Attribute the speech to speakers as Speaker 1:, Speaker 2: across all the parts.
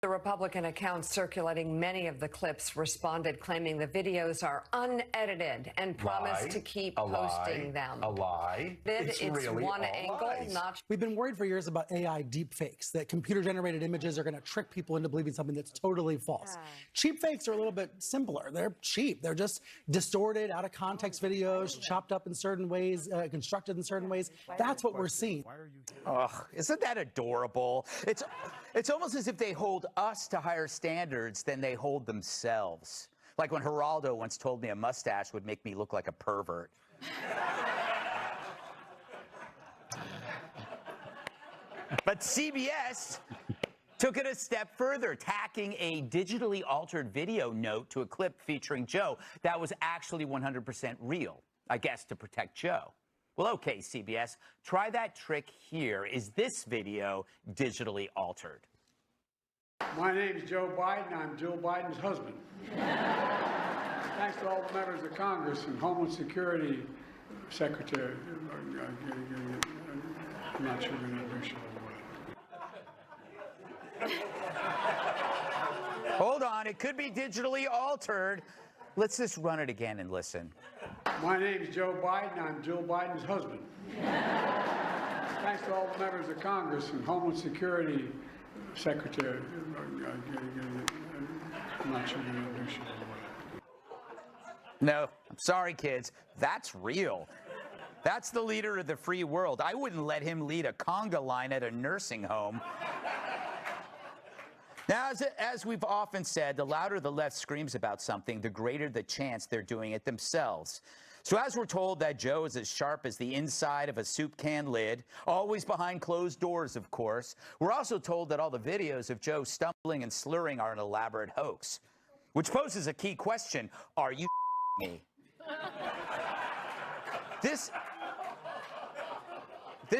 Speaker 1: The Republican accounts circulating many of the clips responded, claiming the videos are unedited and promised to keep posting them.
Speaker 2: A lie.
Speaker 1: It's really one angle, not.
Speaker 3: We've been worried for years about AI deepfakes, that computer-generated images are going to trick people into believing something that's totally false. Cheap fakes are a little bit simpler. They're cheap. They're just distorted, out-of-context videos, chopped up in certain ways, constructed in certain ways. That's what we're seeing.
Speaker 4: Ugh, isn't that adorable? It's almost as if they hold us to higher standards than they hold themselves. Like when Geraldo once told me a mustache would make me look like a pervert. But CBS took it a step further, tacking a digitally altered video note to a clip featuring Joe that was actually 100% real, I guess to protect Joe. Well, okay, CBS, try that trick here. Is this video digitally altered?
Speaker 5: My name is Joe Biden. I'm Jill Biden's husband. Thanks to all the members of Congress and Homeland Security Secretary. I'm not sure we're going to appreciate it.
Speaker 4: Hold on, it could be digitally altered. Let's just run it again and listen.
Speaker 5: My name is Joe Biden. I'm Jill Biden's husband. Thanks to all the members of Congress and Homeland Security Secretary. I'm not sure we're going to appreciate it.
Speaker 4: No, I'm sorry, kids. That's real. That's the leader of the free world. I wouldn't let him lead a conga line at a nursing home. Now, as we've often said, the louder the left screams about something, the greater the chance they're doing it themselves. So as we're told that Joe is as sharp as the inside of a soup can lid, always behind closed doors, of course, we're also told that all the videos of Joe stumbling and slurring are an elaborate hoax, which poses a key question. Are you me? This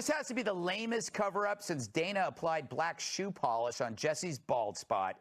Speaker 4: has to be the lamest cover-up since Dana applied black shoe polish on Jesse's bald spot.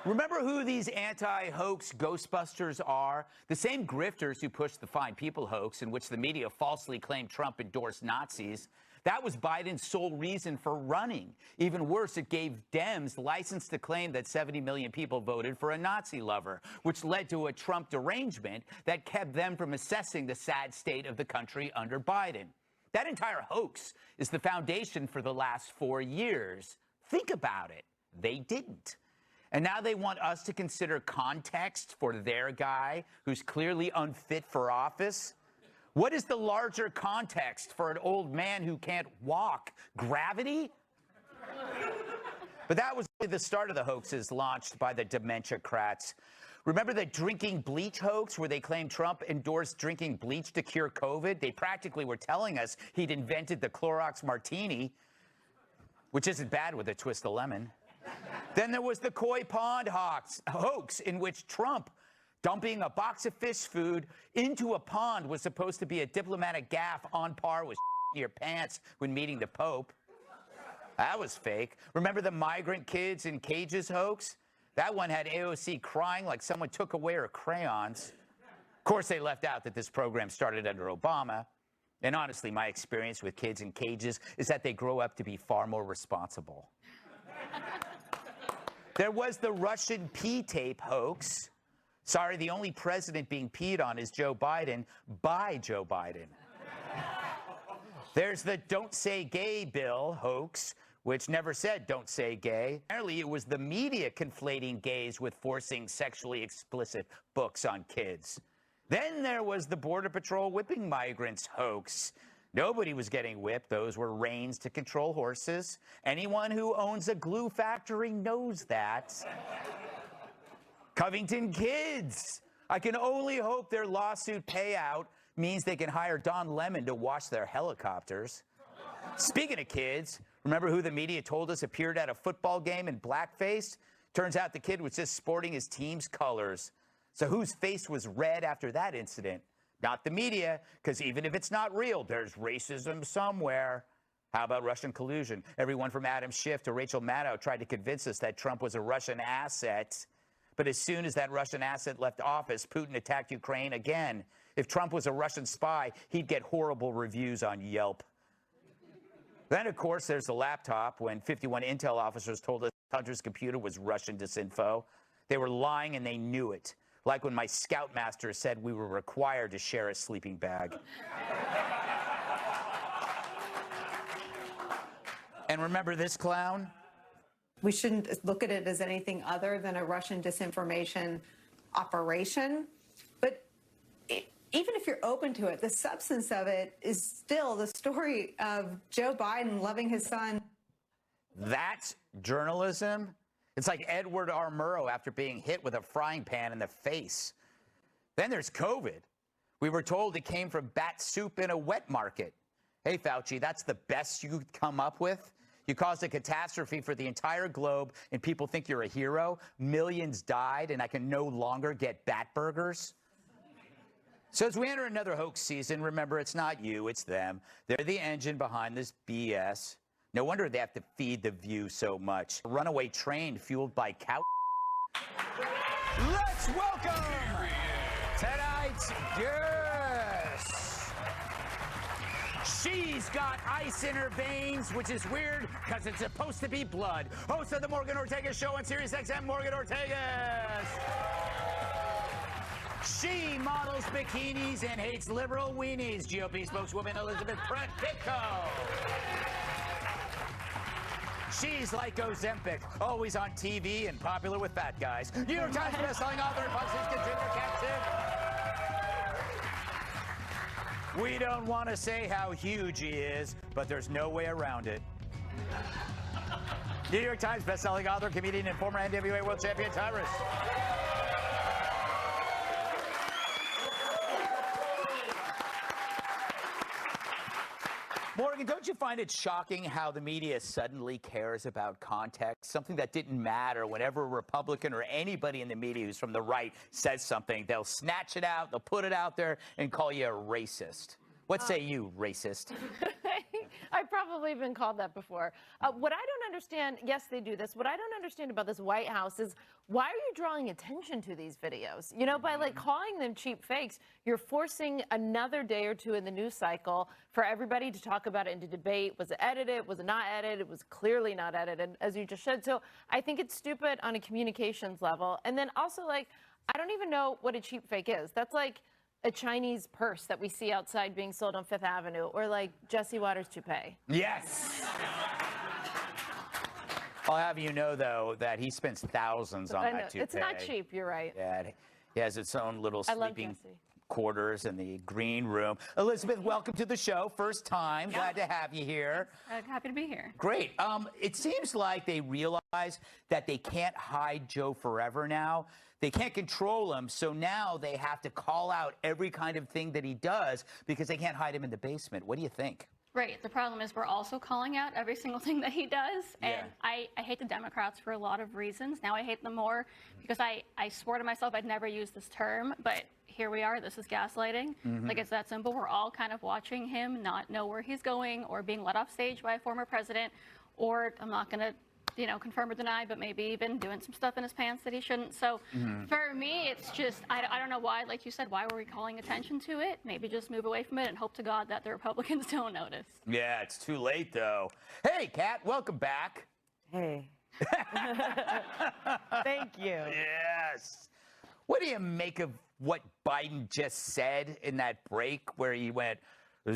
Speaker 4: Remember who these anti-hoax Ghostbusters are? The same grifters who pushed the Fine People hoax, in which the media falsely claimed Trump endorsed Nazis. That was Biden's sole reason for running. Even worse, it gave Dems license to claim that 70 million people voted for a Nazi lover, which led to a Trump derangement that kept them from assessing the sad state of the country under Biden. That entire hoax is the foundation for the last 4 years. Think about it. They didn't. And now they want us to consider context for their guy who's clearly unfit for office. What is the larger context for an old man who can't walk? Gravity? But that was only the start of the hoaxes launched by the dementia-crats. Remember the drinking bleach hoax where they claimed Trump endorsed drinking bleach to cure COVID? They practically were telling us he'd invented the Clorox martini, which isn't bad with a twist of lemon. Then there was the koi pond hoax in which Trump dumping a box of fish food into a pond was supposed to be a diplomatic gaffe on par with your pants when meeting the Pope. That was fake. Remember the migrant kids in cages hoax? That one had AOC crying like someone took away her crayons. Of course, they left out that this program started under Obama. And honestly, my experience with kids in cages is that they grow up to be far more responsible. There was the Russian pee tape hoax. Sorry, the only president being peed on is Joe Biden by Joe Biden. There's the Don't Say Gay bill hoax, which never said don't say gay. Apparently, it was the media conflating gays with forcing sexually explicit books on kids. Then there was the Border Patrol whipping migrants hoax. Nobody was getting whipped. Those were reins to control horses. Anyone who owns a glue factory knows that. Covington kids. I can only hope their lawsuit payout means they can hire Don Lemon to wash their helicopters. Speaking of kids, remember who the media told us appeared at a football game in blackface? Turns out the kid was just sporting his team's colors. So whose face was red after that incident? Not the media, because even if it's not real, there's racism somewhere. How about Russian collusion? Everyone from Adam Schiff to Rachel Maddow tried to convince us that Trump was a Russian asset. But as soon as that Russian asset left office, Putin attacked Ukraine again. If Trump was a Russian spy, he'd get horrible reviews on Yelp. Then, of course, there's the laptop when 51 intel officers told us Hunter's computer was Russian disinfo. They were lying and they knew it. Like when my scoutmaster said we were required to share a sleeping bag. And remember this clown?
Speaker 2: We shouldn't look at it as anything other than a Russian disinformation operation. But even if you're open to it, the substance of it is still the story of Joe Biden loving his son.
Speaker 4: That's journalism? It's like Edward R. Murrow after being hit with a frying pan in the face. Then there's COVID. We were told it came from bat soup in a wet market. Hey, Fauci, that's the best you could come up with? You caused a catastrophe for the entire globe, and people think you're a hero? Millions died, and I can no longer get bat burgers? So as we enter another hoax season, remember, it's not you, it's them. They're the engine behind this BS. No wonder they have to feed The View so much. A runaway train fueled by cow. Let's welcome tonight's guest. She's got ice in her veins, which is weird because it's supposed to be blood. Host of the Morgan Ortagus Show on Sirius XM, Morgan Ortagus. She models bikinis and hates liberal weenies. GOP spokeswoman Elizabeth Pipko. She's like Ozempic, always on TV and popular with fat guys. New York Times bestselling author and Fox's contributor captain. We don't want to say how huge he is, but there's no way around it. New York Times bestselling author, comedian, and former NWA world champion Tyrus. Morgan, don't you find it shocking how the media suddenly cares about context? Something that didn't matter whenever a Republican or anybody in the media who's from the right says something, they'll snatch it out, they'll put it out there and call you a racist. What say you, racist?
Speaker 6: I've probably been called that before. What I don't understand, yes, they do this. What I don't understand about this White House is why are you drawing attention to these videos? You know, by like calling them cheap fakes, you're forcing another day or two in the news cycle for everybody to talk about it and to debate. Was it edited? Was it not edited? It was clearly not edited, as you just said. So I think it's stupid on a communications level. And then also, like, I don't even know what a cheap fake is. That's like a Chinese purse that we see outside being sold on Fifth Avenue, or like Jesse Waters' toupee.
Speaker 4: Yes. I'll have you know, though, that he spends thousands on that toupee.
Speaker 6: It's not cheap, you're right.
Speaker 4: Yeah, he has its own little sleeping quarters in the green room. Elizabeth, welcome to the show. First time. Yeah. Glad to have you here.
Speaker 7: Happy to be here.
Speaker 4: Great. It seems like they realize that they can't hide Joe forever now. They can't control him, so now they have to call out every kind of thing that he does because they can't hide him in the basement. What do you think?
Speaker 7: Right. The problem is we're also calling out every single thing that he does. And I hate the Democrats for a lot of reasons. Now I hate them more because I swore to myself I'd never use this term, but here we are. This is gaslighting. Like, it's that simple. We're all kind of watching him not know where he's going or being led off stage by a former president, or I'm not going to confirm or deny, but maybe even doing some stuff in his pants that he shouldn't. So for me, it's just, I don't know why, like you said, why were we calling attention to it? Maybe just move away from it and hope to God that the Republicans don't notice.
Speaker 4: Yeah, it's too late, though. Hey, Kat, welcome back.
Speaker 8: Hey. Thank you.
Speaker 4: Yes. What do you make of what Biden just said in that break where he went, I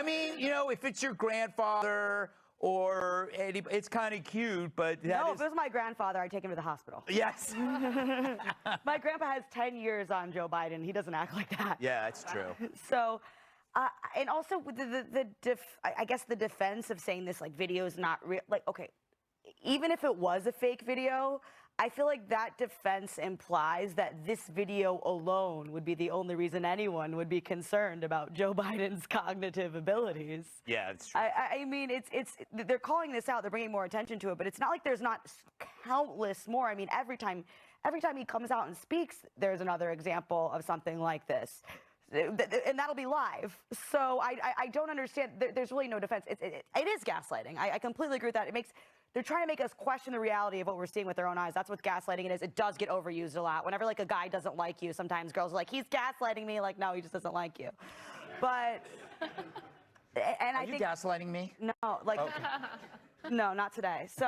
Speaker 4: mean, if it's your grandfather or anybody, it's kind of cute, but
Speaker 8: no, if it was my grandfather, I'd take him to the hospital.
Speaker 4: Yes.
Speaker 8: My grandpa has 10 years on Joe Biden. He doesn't act like that.
Speaker 4: Yeah, that's true.
Speaker 8: So, and also I guess the defense of saying this, like, video is not real. Like, okay, even if it was a fake video, I feel like that defense implies that this video alone would be the only reason anyone would be concerned about Joe Biden's cognitive abilities.
Speaker 4: Yeah, that's true.
Speaker 8: I mean, they're calling this out, they're bringing more attention to it, but it's not like there's not countless more. I mean, every time he comes out and speaks, there's another example of something like this. And that'll be live. So I don't understand. There's really no defense. It is gaslighting. I completely agree with that. They're trying to make us question the reality of what we're seeing with our own eyes. That's what gaslighting it is. It does get overused a lot. Whenever, like, a guy doesn't like you, sometimes girls are like, he's gaslighting me. Like, no, he just doesn't like you. But And
Speaker 4: Are you gaslighting me?
Speaker 8: No, like, no, not today. So,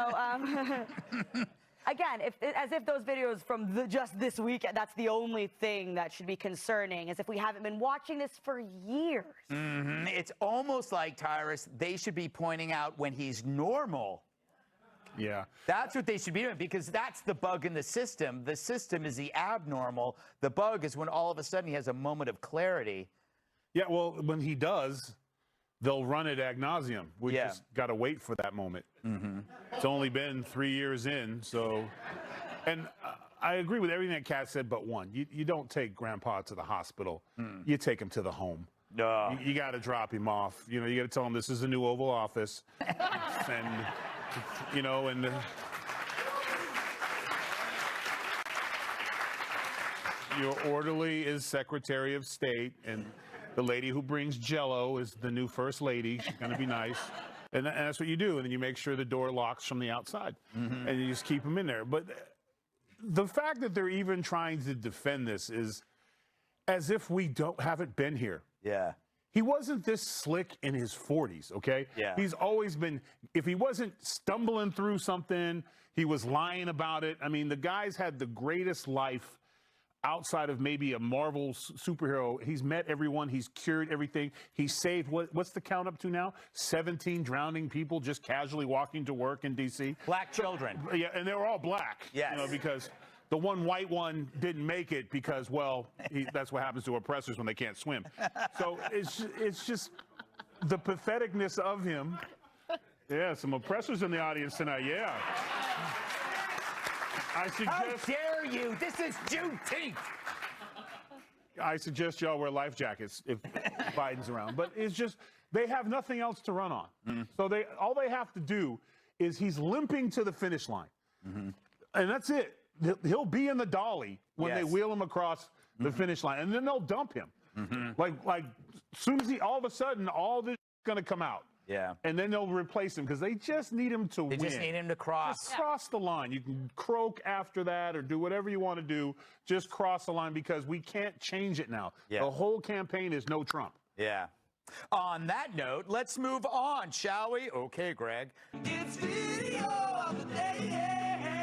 Speaker 8: again, as if those videos from just this week, that's the only thing that should be concerning, as if we haven't been watching this for years.
Speaker 4: Mm-hmm. It's almost like, Tyrus, they should be pointing out when he's normal.
Speaker 9: Yeah.
Speaker 4: That's what they should be doing, because that's the bug in the system. The system is the abnormal. The bug is when all of a sudden he has a moment of clarity.
Speaker 9: Yeah, well, when he does, they'll run it ad nauseum. We just got to wait for that moment.
Speaker 4: Mm-hmm.
Speaker 9: It's only been 3 years in, so... And I agree with everything that Kat said, but one. You don't take Grandpa to the hospital. You take him to the home.
Speaker 4: No.
Speaker 9: You got to drop him off. You know, you got to tell him this is the new Oval Office. And, you know, and... your orderly is Secretary of State, and the lady who brings Jell-O is the new First Lady. She's going to be nice. And that's what you do. And then you make sure the door locks from the outside.
Speaker 4: Mm-hmm.
Speaker 9: And you just keep them in there. But the fact that they're even trying to defend this is as if we haven't been here.
Speaker 4: Yeah.
Speaker 9: He wasn't this slick in his 40s, okay?
Speaker 4: Yeah.
Speaker 9: He's always been, if he wasn't stumbling through something, he was lying about it. I mean, the guy's had the greatest life outside of maybe a Marvel superhero. He's met everyone. He's cured everything. He's saved, what's the count up to now? 17 drowning people just casually walking to work in D.C.
Speaker 4: Black children.
Speaker 9: Yeah, and they were all black.
Speaker 4: Yes.
Speaker 9: You know, because the one white one didn't make it because, well, that's what happens to oppressors when they can't swim. So it's just the patheticness of him. Yeah, some oppressors in the audience tonight, yeah. I suggest...
Speaker 4: How dare you? This is Juneteenth.
Speaker 9: I suggest y'all wear life jackets if Biden's around. But it's just, they have nothing else to run on. Mm-hmm. So all they have to do is he's limping to the finish line. Mm-hmm. And that's it. He'll be in the dolly when they wheel him across the finish line. And then they'll dump him. Mm-hmm. Like soon as all of a sudden, all this is going to come out.
Speaker 4: Yeah.
Speaker 9: And then they'll replace him because they just need him to win.
Speaker 4: They just need him to cross.
Speaker 9: Just cross the line. You can croak after that or do whatever you want to do. Just cross the line because we can't change it now.
Speaker 4: Yeah.
Speaker 9: The whole campaign is no Trump.
Speaker 4: Yeah. On that note, let's move on, shall we? Okay, Greg. It's video of the day.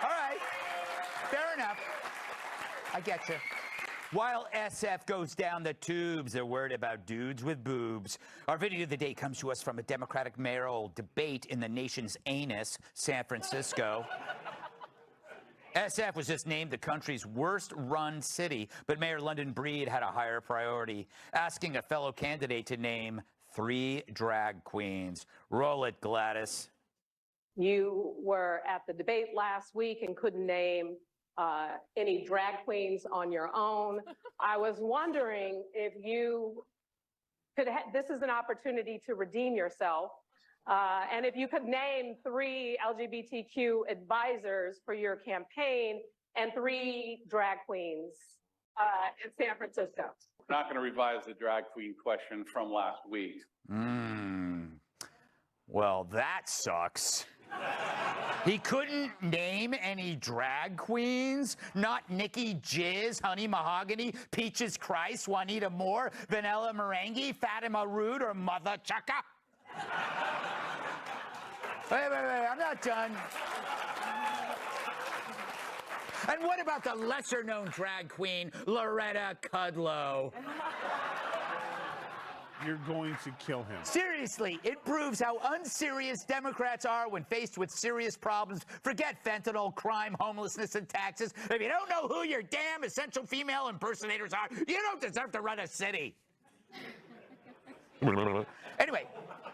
Speaker 4: All right. Fair enough. I get you. While SF goes down the tubes, they're worried about dudes with boobs. Our video of the day comes to us from a Democratic mayoral debate in the nation's anus, San Francisco. SF was just named the country's worst-run city, but Mayor London Breed had a higher priority, asking a fellow candidate to name 3 drag queens. Roll it, Gladys.
Speaker 10: You were at the debate last week and couldn't name any drag queens on your own. I was wondering if you could, this is an opportunity to redeem yourself, and if you could name 3 LGBTQ advisors for your campaign and 3 drag queens in San Francisco.
Speaker 11: We're not going to revise the drag queen question from last week.
Speaker 4: Well, that sucks. He couldn't name any drag queens? Not Nikki Jizz, Honey Mahogany, Peaches Christ, Juanita Moore, Vanilla Meringue, Fatima Rude, or Mother Chaka? Wait, I'm not done. And what about the lesser-known drag queen, Loretta Kudlow?
Speaker 9: You're going to kill him.
Speaker 4: Seriously, it proves how unserious Democrats are when faced with serious problems. Forget fentanyl, crime, homelessness, and taxes. If you don't know who your damn essential female impersonators are, you don't deserve to run a city. Anyway,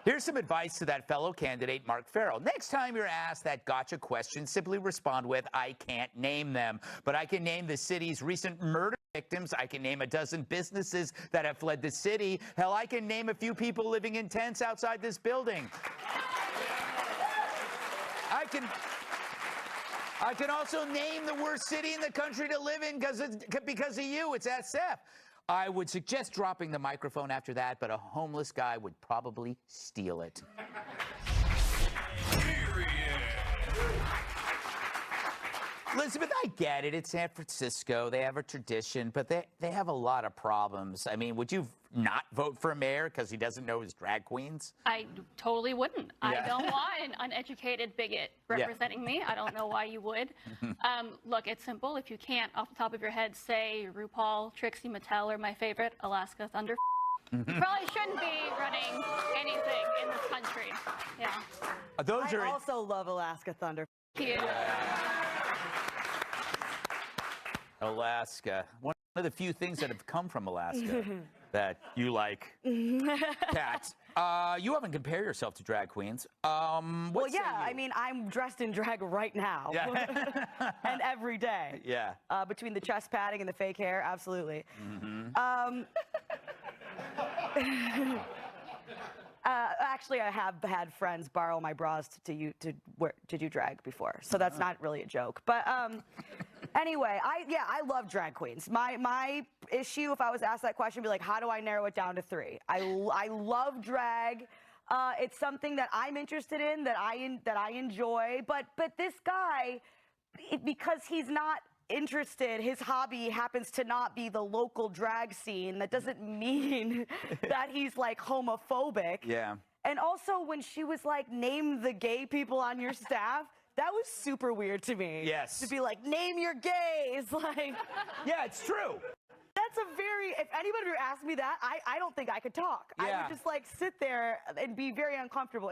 Speaker 4: here's some advice to that fellow candidate, Mark Farrell. Next time you're asked that gotcha question, simply respond with, I can't name them, but I can name the city's recent murder victims. I can name a dozen businesses that have fled the city. Hell, I can name a few people living in tents outside this building. I can also name the worst city in the country to live in because of you. It's SF. I would suggest dropping the microphone after that, but a homeless guy would probably steal it. Elizabeth, I get it. It's San Francisco. They have a tradition, but they have a lot of problems. I mean, would you not vote for a mayor because he doesn't know his drag queens?
Speaker 7: I totally wouldn't.
Speaker 4: Yeah.
Speaker 7: I don't want an uneducated bigot representing me. I don't know why you would. Look, it's simple. If you can't, off the top of your head, say RuPaul, Trixie Mattel, or my favorite, Alaska Thunder, you probably shouldn't be running anything in this country. Yeah.
Speaker 8: I also love Alaska Thunder.
Speaker 7: Thank you.
Speaker 4: Alaska. One of the few things that have come from Alaska that you like. Kat, you haven't compared yourself to drag queens.
Speaker 8: Well, yeah, I mean, I'm dressed in drag right now.
Speaker 4: Yeah.
Speaker 8: And every day.
Speaker 4: Yeah.
Speaker 8: Between the chest padding and the fake hair, absolutely. Actually, I have had friends borrow my bras to do drag before, so that's not really a joke. But anyway, I love drag queens. My issue, if I was asked that question, would be like, how do I narrow it down to 3? I love drag. It's something that I'm interested in, that I enjoy. But this guy, because he's not interested, his hobby happens to not be the local drag scene. That doesn't mean that he's like homophobic.
Speaker 4: Yeah.
Speaker 8: And also when she was like, name the gay people on your staff, that was super weird to me.
Speaker 4: Yes.
Speaker 8: To be like, name your gays. Like,
Speaker 4: yeah, it's true.
Speaker 8: That's a very, if anybody were to ask me that, I don't think I could talk.
Speaker 4: Yeah.
Speaker 8: I would just like sit there and be very uncomfortable.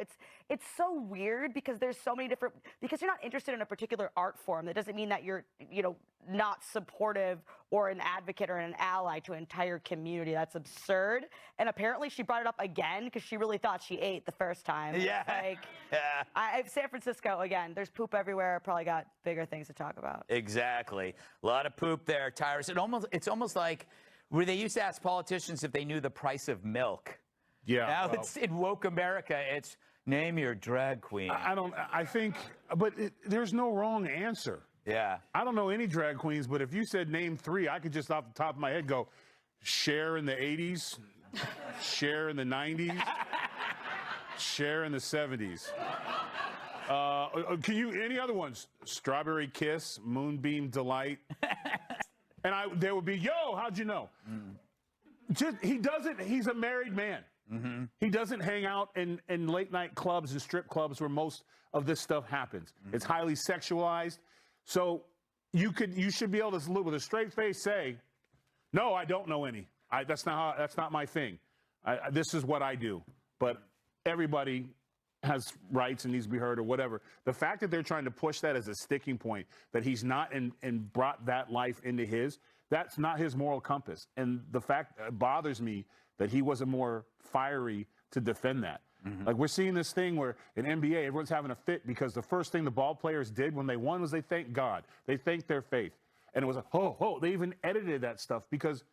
Speaker 8: It's so weird because there's so many different, because you're not interested in a particular art form. That doesn't mean that you're, not supportive or an advocate or an ally to an entire community. That's absurd. And apparently she brought it up again because she really thought she ate the first time.
Speaker 4: Yeah.
Speaker 8: Like, San Francisco, again, there's poop everywhere. Probably got bigger things to talk about.
Speaker 4: Exactly. A lot of poop there, Tyrus. It's almost like where they used to ask politicians if they knew the price of milk.
Speaker 9: Yeah.
Speaker 4: Now it's in woke America. It's name your drag queen.
Speaker 9: I think, but there's no wrong answer.
Speaker 4: Yeah.
Speaker 9: I don't know any drag queens, but if you said name 3, I could just off the top of my head go, Cher in the 80s, Cher in the 90s, Cher in the 70s. Can you, any other ones? Strawberry Kiss, Moonbeam Delight. And there would be, yo, how'd you know? He's a married man. He doesn't hang out in late night clubs and strip clubs where most of this stuff happens. It's highly sexualized. So you should be able to, with a straight face, say, no, I don't know any. That's not my thing. This is what I do. But everybody has rights and needs to be heard or whatever. The fact that they're trying to push that as a sticking point, that he's not and brought that life into his, that's not his moral compass. And the fact bothers me that he wasn't more fiery to defend that. Like, we're seeing this thing where in NBA, everyone's having a fit because the first thing the ball players did when they won was they thanked God. They thanked their faith. And it was like, they even edited that stuff because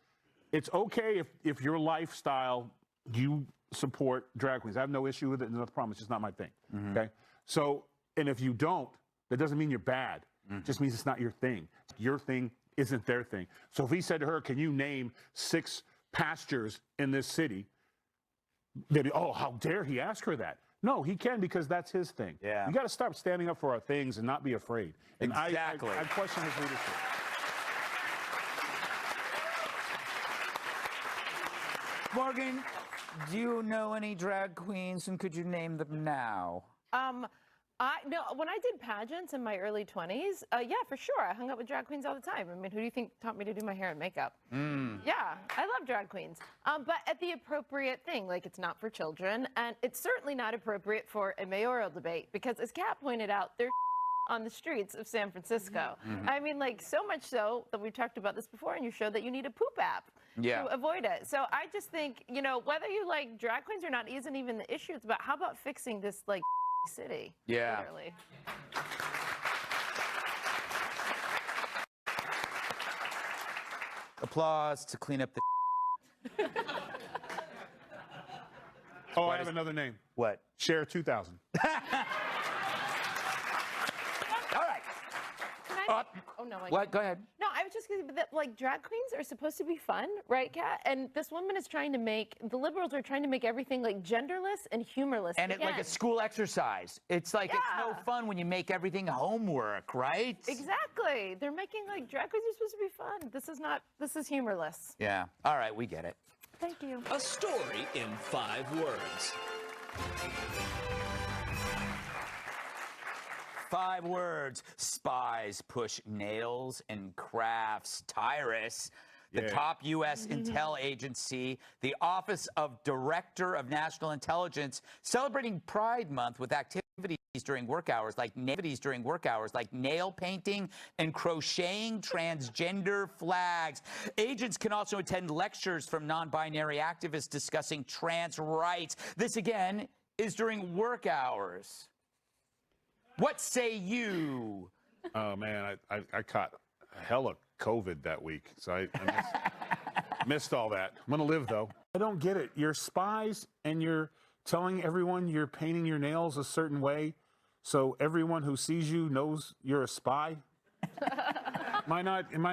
Speaker 9: it's okay if your lifestyle, you support drag queens. I have no issue with it. No problem. It's just not my thing. Okay? So, and if you don't, that doesn't mean you're bad. It just means it's not your thing. Your thing isn't their thing. So if he said to her, can you name 6 pastures in this city? Then, how dare he ask her that? No, he can because that's his thing.
Speaker 4: Yeah.
Speaker 9: You got to start standing up for our things and not be afraid. And
Speaker 4: exactly.
Speaker 9: I question his leadership.
Speaker 4: Morgan, do you know any drag queens, and could you name them now?
Speaker 6: No, when I did pageants in my early 20s, yeah, for sure. I hung out with drag queens all the time. I mean, who do you think taught me to do my hair and makeup? Yeah, I love drag queens. But at the appropriate thing, like it's not for children, and it's certainly not appropriate for a mayoral debate, because as Kat pointed out, there's on the streets of San Francisco. I mean, like, so much so that we've talked about this before, and you showed that you need a poop app to avoid it. So I just think, whether you like drag queens or not isn't even the issue. It's about how about fixing this, like, city.
Speaker 4: Yeah.
Speaker 6: Literally.
Speaker 4: Applause to clean up the
Speaker 9: I have another name.
Speaker 4: What?
Speaker 9: Cher 2000.
Speaker 4: All right.
Speaker 6: Oh, no.
Speaker 4: What? Go ahead.
Speaker 6: No, I was just just that, like, drag queens are supposed to be fun, right, Kat? And this woman is trying to make, the liberals are trying to make everything like genderless and humorless.
Speaker 4: And it's like a school exercise. It's like, it's no fun when you make everything homework, right?
Speaker 6: Exactly. They're making, like, drag queens are supposed to be fun. This is humorless.
Speaker 4: Yeah. All right, we get it.
Speaker 6: Thank you.
Speaker 12: A story in 5 words.
Speaker 4: 5 words. Spies push nails and crafts. Tyrus, the top U.S. intel agency, the Office of Director of National Intelligence, celebrating Pride Month with activities during work hours, like nail painting and crocheting transgender flags. Agents can also attend lectures from non-binary activists discussing trans rights. This, again, is during work hours. What say you?
Speaker 9: Oh, man, I caught hella COVID that week, so I missed all that. I'm going to live, though. I don't get it. You're spies, and you're telling everyone you're painting your nails a certain way, so everyone who sees you knows you're a spy? Am I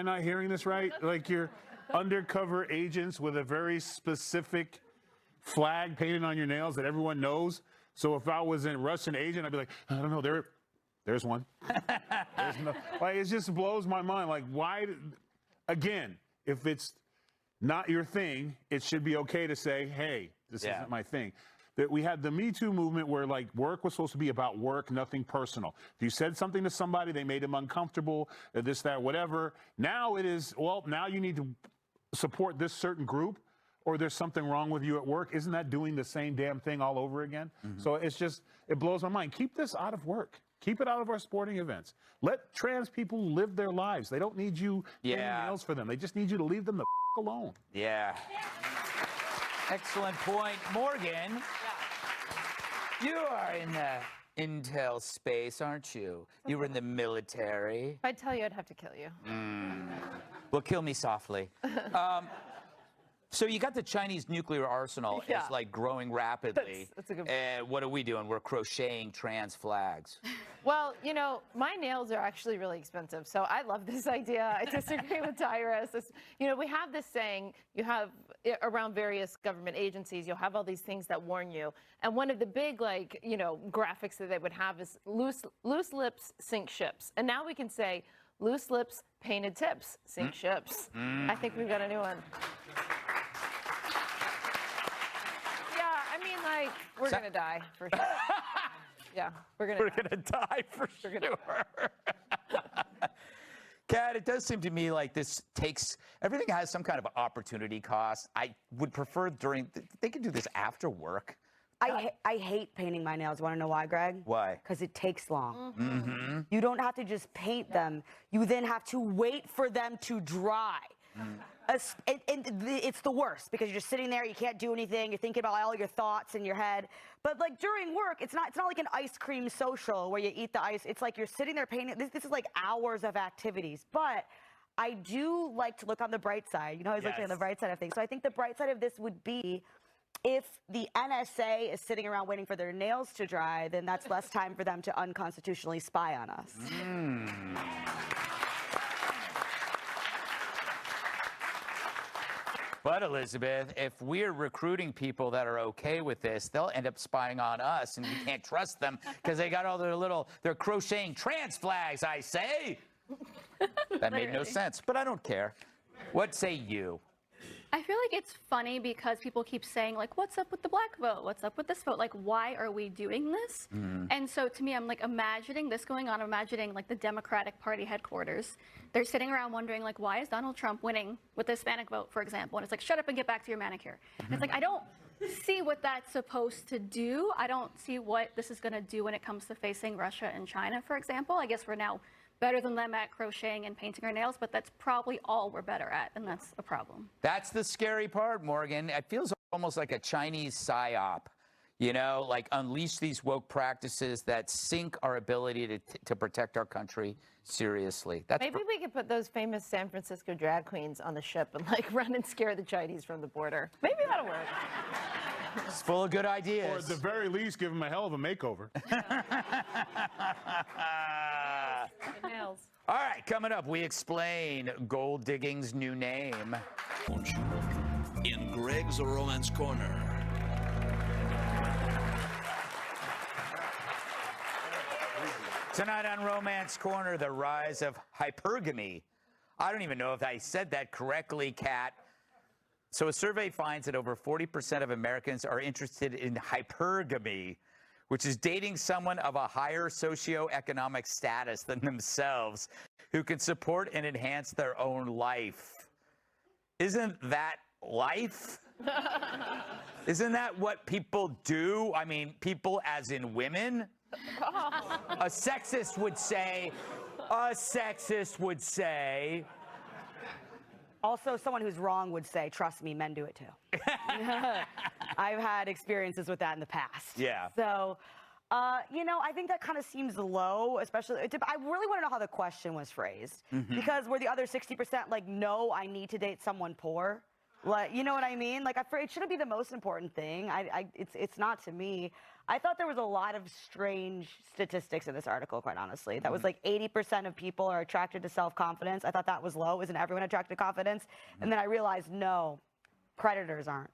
Speaker 9: not hearing this right? Like, you're undercover agents with a very specific flag painted on your nails that everyone knows. So if I was a Russian agent, I'd be like, I don't know, there's one. There's no, like, it just blows my mind. Like, why? Again, if it's not your thing, it should be okay to say, hey, this isn't my thing. That we had the Me Too movement where, like, work was supposed to be about work, nothing personal. If you said something to somebody, they made them uncomfortable, this, that, whatever. Now it is, well, now you need to support this certain group, or there's something wrong with you at work. Isn't that doing the same damn thing all over again? So it's just, it blows my mind. Keep this out of work. Keep it out of our sporting events. Let trans people live their lives. They don't need you painting nails for them. They just need you to leave them the alone.
Speaker 4: Yeah. Excellent point. Morgan, you are in the intel space, aren't you? You were in the military.
Speaker 6: If I tell you, I'd have to kill you.
Speaker 4: Well, kill me softly. So you got the Chinese nuclear arsenal. It's like growing rapidly.
Speaker 6: That's a good point.
Speaker 4: And what are we doing? We're crocheting trans flags.
Speaker 6: Well, you know, my nails are actually really expensive, so I love this idea. I disagree with Tyrus. You know, we have this saying, you have around various government agencies, you'll have all these things that warn you. And one of the big, like, you know, graphics that they would have is loose lips sink ships. And now we can say loose lips, painted tips sink ships. I think we've got a new one. Like, we're gonna die for sure. Yeah, we're gonna
Speaker 4: die for sure. Kat, it does seem to me like this takes, everything has some kind of opportunity cost. I would prefer they could do this after work.
Speaker 8: I hate painting my nails. Want to know why, Greg?
Speaker 4: Why?
Speaker 8: Because it takes long. You don't have to just paint them. You then have to wait for them to dry. It's the worst because you're just sitting there, you can't do anything, you're thinking about all your thoughts in your head. But like during work, it's not like an ice cream social where you eat the ice. It's like you're sitting there painting. This is like hours of activities. But I do like to look on the bright side. You know, I always like to look on the bright side of things. So I think the bright side of this would be if the NSA is sitting around waiting for their nails to dry, then that's less time for them to unconstitutionally spy on us.
Speaker 4: But Elizabeth, if we're recruiting people that are okay with this, they'll end up spying on us, and we can't trust them because they got all they're crocheting trans flags, I say. That made no sense, but I don't care. What say you?
Speaker 7: I feel like it's funny because people keep saying, like, what's up with the black vote? What's up with this vote? Like, why are we doing this? And so to me, I'm like imagining this going on, imagining like the Democratic Party headquarters. They're sitting around wondering, like, why is Donald Trump winning with the Hispanic vote, for example? And it's like, shut up and get back to your manicure. And it's like, I don't see what that's supposed to do. I don't see what this is going to do when it comes to facing Russia and China, for example. I guess we're now better than them at crocheting and painting our nails, but that's probably all we're better at, and that's a problem.
Speaker 4: That's the scary part, Morgan. It feels almost like a Chinese psyop, you know, like unleash these woke practices that sink our ability to protect our country seriously.
Speaker 6: Maybe we could put those famous San Francisco drag queens on the ship and like run and scare the Chinese from the border. Maybe that'll work.
Speaker 4: It's full of good ideas.
Speaker 9: Or at the very least, give them a hell of a makeover.
Speaker 6: Nails.
Speaker 4: All right, coming up, we explain gold digging's new name.
Speaker 12: In Greg's Romance Corner.
Speaker 4: Tonight on Romance Corner, the rise of hypergamy. I don't even know if I said that correctly, Kat. So a survey finds that over 40% of Americans are interested in hypergamy, which is dating someone of a higher socioeconomic status than themselves who can support and enhance their own life. Isn't that life? Isn't that what people do? I mean, people as in women? A sexist would say,
Speaker 8: Also, someone who's wrong would say, trust me, men do it too. I've had experiences with that in the past.
Speaker 4: Yeah.
Speaker 8: So, you know, I think that kind of seems low, especially, I really want to know how the question was phrased. Because were the other 60% like, no, I need to date someone poor? Like, you know what I mean? Like, it shouldn't be the most important thing. It's not to me. I thought there was a lot of strange statistics in this article, quite honestly. That was like 80% of people are attracted to self-confidence. I thought that was low. Isn't everyone attracted to confidence? And then I realized, no, predators aren't.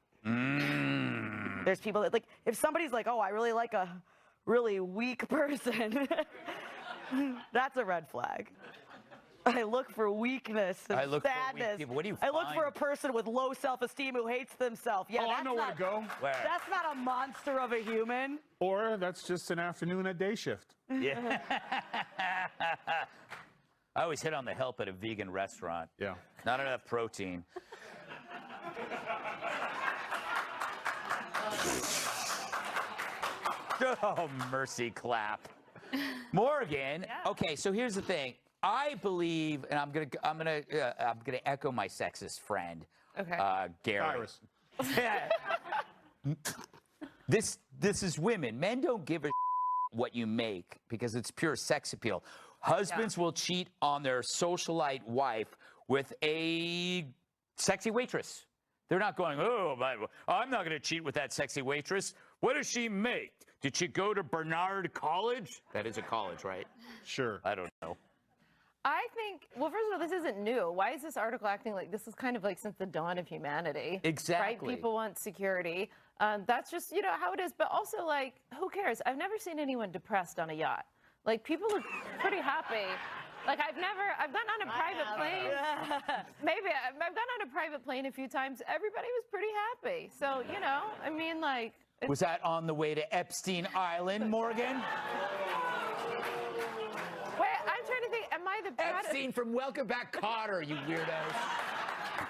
Speaker 8: There's people that, like, if somebody's like, oh, I really like a really weak person, that's a red flag. I look for weakness and sadness.
Speaker 4: For weak people. What do you
Speaker 8: I look
Speaker 4: find?
Speaker 8: for a person with low self-esteem who hates themselves. Yeah,
Speaker 9: I know where to go.
Speaker 4: Where?
Speaker 8: That's not a monster of a human.
Speaker 9: Or that's just an afternoon at day shift.
Speaker 4: Yeah. I always hit on the help at a vegan restaurant.
Speaker 9: Yeah.
Speaker 4: Not enough protein. Oh, mercy clap. Morgan, okay, so here's the thing. I believe, and I'm gonna echo my sexist friend, Gary.
Speaker 9: Tyrus.
Speaker 4: This is women. Men don't give a what you make because it's pure sex appeal. Husbands will cheat on their socialite wife with a sexy waitress. They're not going, oh, I'm not going to cheat with that sexy waitress. What does she make? Did she go to Bernard College? That is a college, right?
Speaker 9: Sure.
Speaker 4: I don't know.
Speaker 6: I think, well, first of all, this isn't new. Why is this article acting like this is kind of like since the dawn of humanity?
Speaker 4: Exactly.
Speaker 6: Right? People want security. That's just, you know, how it is. But also, like, who cares? I've never seen anyone depressed on a yacht. Like, people are pretty happy. Like, I've gone on a private plane. Maybe I've gone on a private plane a few times. Everybody was pretty happy. So, you know, I mean, like.
Speaker 4: Was that on the way to Epstein Island, Morgan?
Speaker 6: Wait, I'm trying to think. Am I the
Speaker 4: Epstein from Welcome Back, Kotter, you weirdos.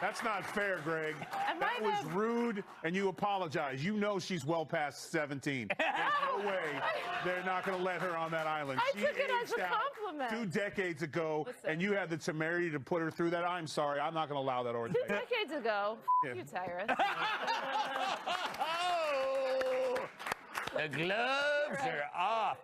Speaker 9: That's not fair, Greg.
Speaker 6: Am
Speaker 9: that
Speaker 6: I
Speaker 9: was rude, and you apologize. You know she's well past 17. There's no way they're not going to let her on that island.
Speaker 6: I
Speaker 9: She
Speaker 6: took it as
Speaker 9: aged
Speaker 6: a
Speaker 9: out
Speaker 6: compliment.
Speaker 9: 2 decades ago,
Speaker 6: Listen.
Speaker 9: and you had the temerity to put her through that. I'm sorry. I'm not going to allow that
Speaker 6: 2
Speaker 9: ordeal.
Speaker 6: decades ago.
Speaker 9: Yeah.
Speaker 6: You, Tyrus.
Speaker 4: Oh, the gloves are off.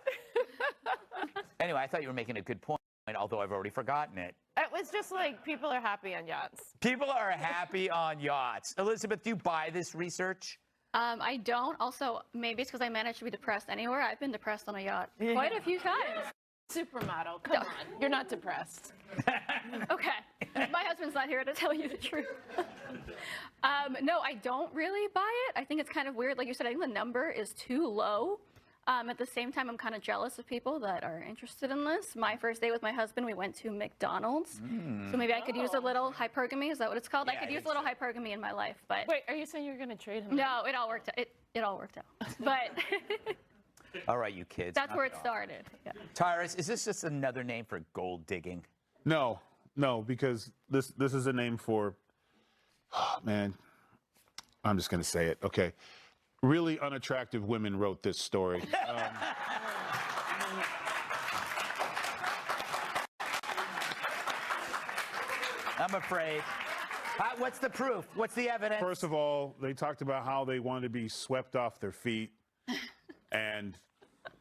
Speaker 4: Anyway, I thought you were making a good point, although I've already forgotten it.
Speaker 6: It was just like people are happy on yachts.
Speaker 4: People are happy on yachts. Elizabeth, do you buy this research?
Speaker 7: I don't. Also, maybe it's because I managed to be depressed anywhere. I've been depressed on a yacht quite a few times.
Speaker 6: Supermodel, come on. You're not depressed.
Speaker 7: Okay. My husband's not here to tell you the truth. No, I don't really buy it. I think it's kind of weird. Like you said, I think the number is too low. At the same time, I'm kind of jealous of people that are interested in this. My first day with my husband, we went to McDonald's. So maybe I could use a little hypergamy. Is that what it's called?
Speaker 4: Yeah,
Speaker 7: I could use a little hypergamy in my life. But
Speaker 6: Wait, are you saying you're going to trade him?
Speaker 7: no, it all worked out. It all worked out. But
Speaker 4: All right, you kids.
Speaker 7: that's where it
Speaker 4: knock off.
Speaker 7: started. Yeah.
Speaker 4: Tyrus, is this just another name for gold digging?
Speaker 9: No, because this is a name for, oh, man, I'm just going to say it. Okay. Really unattractive women wrote this story.
Speaker 4: I'm afraid. What's the proof? What's the evidence?
Speaker 9: First of all, they talked about how they wanted to be swept off their feet. And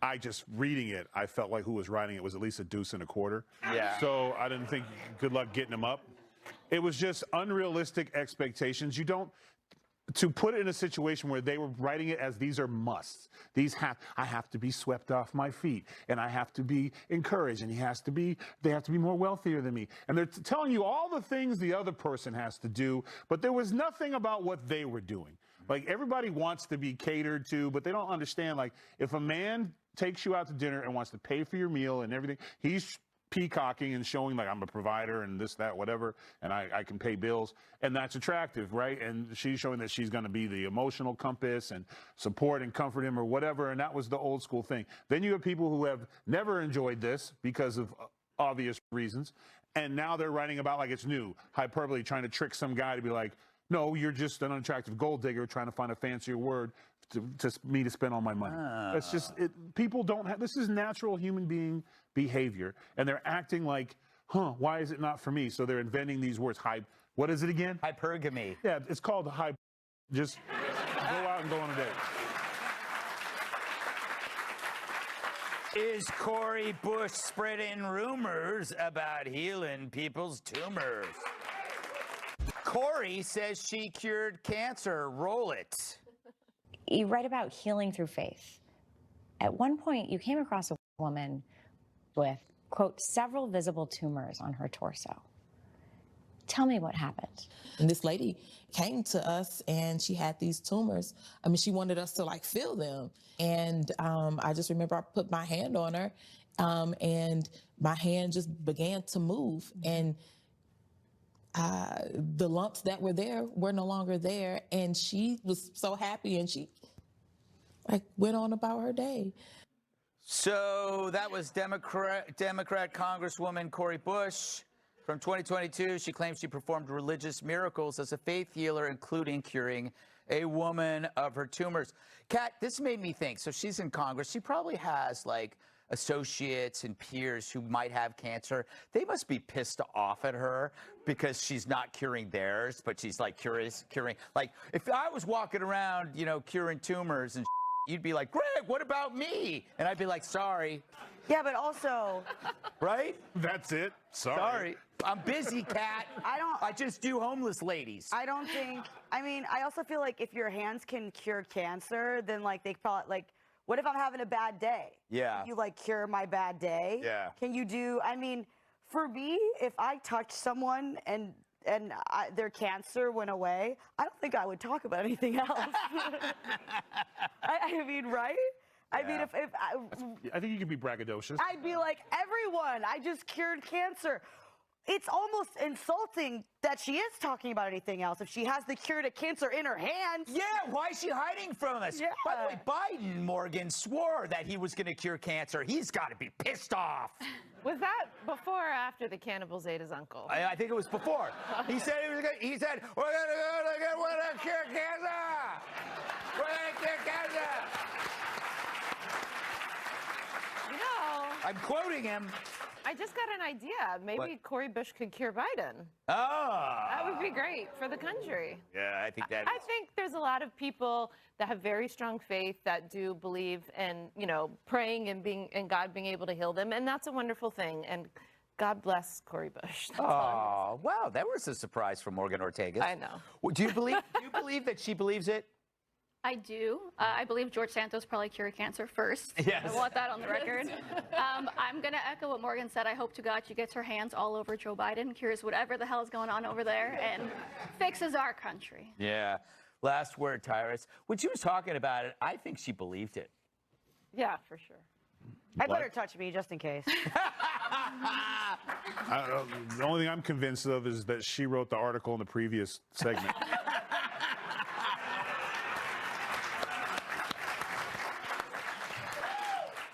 Speaker 9: I just reading it, I felt like who was writing it was at least $1.25.
Speaker 4: Yeah.
Speaker 9: So I didn't think good luck getting them up. It was just unrealistic expectations. You don't, to put it in a situation where they were writing it as these are musts. I have to be swept off my feet, and I have to be encouraged, and they have to be more wealthier than me. And they're telling you all the things the other person has to do, but there was nothing about what they were doing. Like, everybody wants to be catered to, but they don't understand, like, if a man takes you out to dinner and wants to pay for your meal and everything, he's peacocking and showing like I'm a provider and this, that, whatever, and I can pay bills, and that's attractive, right? And she's showing that she's going to be the emotional compass and support and comfort him or whatever, and that was the old school thing. Then you have people who have never enjoyed this because of obvious reasons, and now they're writing about like it's new, hyperbole, trying to trick some guy to be like, no, you're just an unattractive gold digger trying to find a fancier word to me to spend all my money. That's just it. People don't have, this is natural human being behavior, and they're acting like, why is it not for me? So they're inventing these words. What is it again?
Speaker 4: Hypergamy.
Speaker 9: Yeah, it's called just go out and go on a date.
Speaker 4: Is Cori Bush spreading rumors about healing people's tumors? Cori says she cured cancer. Roll it.
Speaker 13: You write about healing through faith. At one point, you came across a woman with, quote, several visible tumors on her torso. Tell me what happened.
Speaker 14: And this lady came to us and she had these tumors. I mean, she wanted us to like feel them. And I just remember I put my hand on her and my hand just began to move. And the lumps that were there were no longer there. And she was so happy and she like went on about her day.
Speaker 4: So that was Democrat Congresswoman Cori Bush. From 2022, she claims she performed religious miracles as a faith healer, including curing a woman of her tumors. Kat, this made me think. So she's in Congress. She probably has like associates and peers who might have cancer. They must be pissed off at her because she's not curing theirs, but she's like curing. Like if I was walking around, you know, curing tumors and you'd be like, Greg, what about me? And I'd be like, sorry.
Speaker 8: Yeah, but also,
Speaker 4: right?
Speaker 9: That's it.
Speaker 4: Sorry. I'm busy, Kat. I just do homeless ladies.
Speaker 8: I don't think, I mean, I also feel like if your hands can cure cancer, then like they thought like, what if I'm having a bad day?
Speaker 4: Yeah.
Speaker 8: Can you like cure my bad day?
Speaker 4: Yeah.
Speaker 8: Can you do, I mean, for me, if I touch someone and their cancer went away, I don't think I would talk about anything else. I mean, right? I mean, if
Speaker 9: I think you can be braggadocious.
Speaker 8: I'd be like, everyone, I just cured cancer. It's almost insulting that she is talking about anything else if she has the cure to cancer in her hand.
Speaker 4: Yeah, why is she hiding from us?
Speaker 8: Yeah.
Speaker 4: By the way, Biden, Morgan, swore that he was going to cure cancer. He's got to be pissed off.
Speaker 6: Was that before or after the cannibal Zeta's uncle?
Speaker 4: I think it was before. He said we're going to cure cancer. We're going to cure cancer.
Speaker 6: You know,
Speaker 4: I'm quoting him.
Speaker 6: I just got an idea. Maybe
Speaker 4: What?
Speaker 6: Cori Bush could cure Biden.
Speaker 4: Oh.
Speaker 6: That would be great for the country.
Speaker 4: Yeah, I think that
Speaker 6: I think there's a lot of people that have very strong faith that do believe in, you know, praying and God being able to heal them, and that's a wonderful thing. And God bless Cori Bush. That's all
Speaker 4: Oh, wow, that was a surprise from Morgan Ortagus.
Speaker 6: I know.
Speaker 4: Well, do you believe that she believes it?
Speaker 7: I do. I believe George Santos probably cured cancer first.
Speaker 4: Yes.
Speaker 7: I want that on the record. I'm going to echo what Morgan said. I hope to God she gets her hands all over Joe Biden, cures whatever the hell is going on over there, and fixes our country.
Speaker 4: Yeah. Last word, Tyrus. When she was talking about it, I think she believed it.
Speaker 6: Yeah, for sure.
Speaker 8: I better touch me just in case.
Speaker 9: The only thing I'm convinced of is that she wrote the article in the previous segment.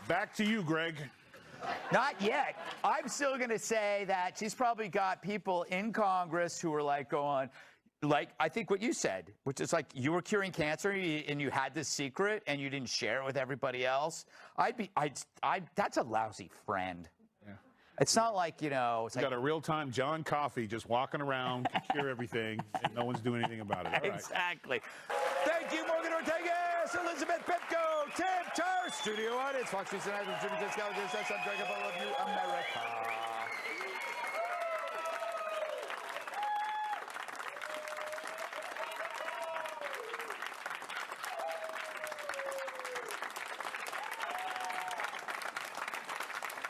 Speaker 9: Back to you, Greg.
Speaker 4: Not yet. I'm still going to say that she's probably got people in Congress who are like going, like, I think what you said, which is like you were curing cancer and you had this secret and you didn't share it with everybody else. That's a lousy friend.
Speaker 9: Yeah.
Speaker 4: It's not like, you know, it's
Speaker 9: You
Speaker 4: like,
Speaker 9: got a real-time John Coffey just walking around to cure everything, and no one's doing anything about it. All right.
Speaker 4: Exactly. Thank you, Morgan Ortagus, Elizabeth Pipko, Timpf, Tyrus, studio audience, Fox News Tonight, Jimmy Discount, I'm Dragon, I love you, America.